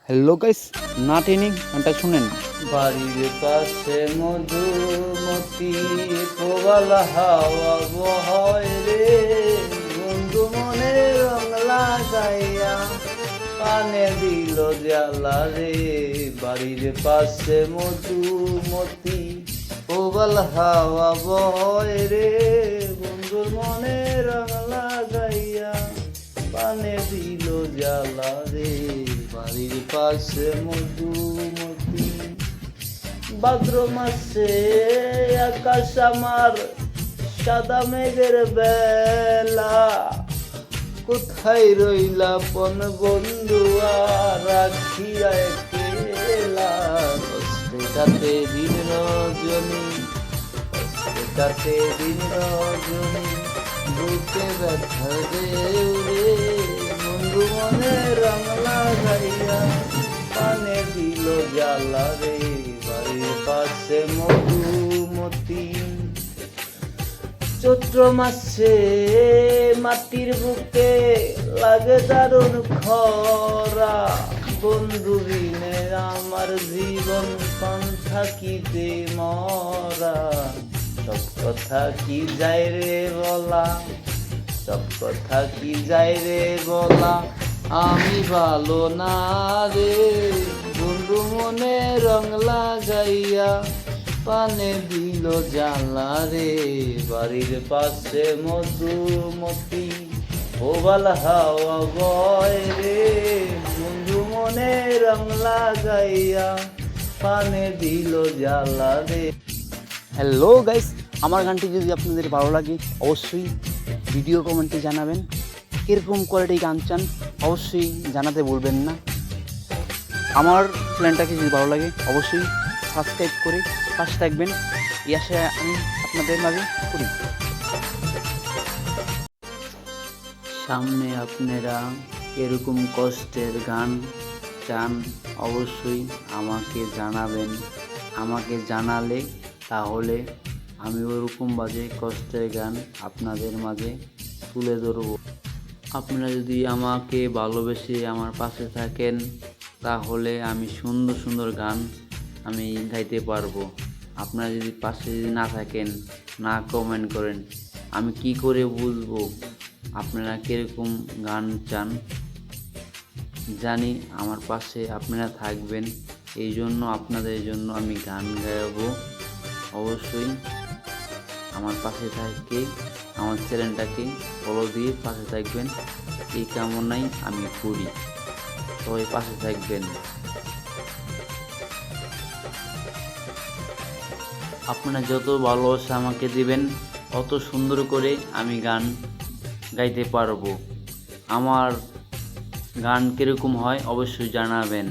Hello guys, না টেনে গানটা শুনেন। বাড়ির পাশে মধুমতি কোবালা হাওয়া বয় রে, বন্ধু মনে রং লাগাইয়া পানে দিল জ্বালা রে। বাড়ির পাশে মধুমতি কোবালা হাওয়া বয় রে, বন্ধুর মনে রং লাগাইয়া পানে দিল জ্বালা রে। বাড়ির পাশে মধুমতি। ভাদ্র মাসে আকাশ আমার সাদা মেঘের বেলা, কোথায় রইলা পন বন্ধুয়া রাখিয়া একলা। কষ্টে কাটে দিন রজনী, কষ্টে কাটে দিন রজনী, বুকে ব্যথা দেও রে, বন্ধু মনে রং লাগাইয়া পানে দিল জ্বালা রে। বাড়ির পাশে মধুমতি। চৈত্র মাসে মাটির বুকে লাগে দারুণ খরা, বন্ধু বিনে আমার জীবন কোন থাকিতে মরা। সব কথা কি যায় রে বলা, সব কথা কি যায় রে বলা, আমি ভালো না রে, বন্ধু মনে রং লাগাইয়া পানে দিল জ্বালা রে। বাড়ির পাশে মধুমতি ওবাল হাওয়া বয় রে, বন্ধু মনে রং লাগাইয়া পানে দিল জ্বালা রে। হ্যালো গাইস, আমার গানটি যদি আপনাদের ভালো লাগে অবশ্যই ভিডিও কমেন্টে জানাবেন। কীরকম কোয়ালিটি গান চান অবশ্যই জানাতে বলবেন না। আমার চ্যানেলটাকে যদি ভালো লাগে অবশ্যই সাবস্ক্রাইব করে পাশে থাকবেন, এই আশা আমি আপনাদের মাঝে করি। সামনে আপনারা এরকম কষ্টের গান চান অবশ্যই আমাকে জানাবেন। আমাকে জানালে তাহলে আমি ওরকম বাজে কষ্টের গান আপনাদের মাঝে তুলে ধরব। আপনারা যদি আমাকে ভালোবেসে আমার পাশে থাকেন তাহলে আমি সুন্দর সুন্দর গান আমি গাইতে পারবো। আপনারা যদি পাশে না থাকেন, না কমেন্ট করেন, আমি কি করে বুঝবো আপনারা কীরকম গান চান। জানি আমার পাশে আপনারা থাকবেন, এই জন্য আপনাদের জন্য আমি গান গাইবো। অবশ্যই আমার পাশে থেকে আমার চ্যানেলটাকে ফলো দিয়ে পাশে থাকবেন, এই কামনাই আমি করি। সবাই পাশে থাকবেন। আপনারা যত ভালোবাসা আমাকে দিবেন অত সুন্দর করে আমি গান গাইতে পারবো। আমার গান কীরকম হয় অবশ্যই জানাবেন।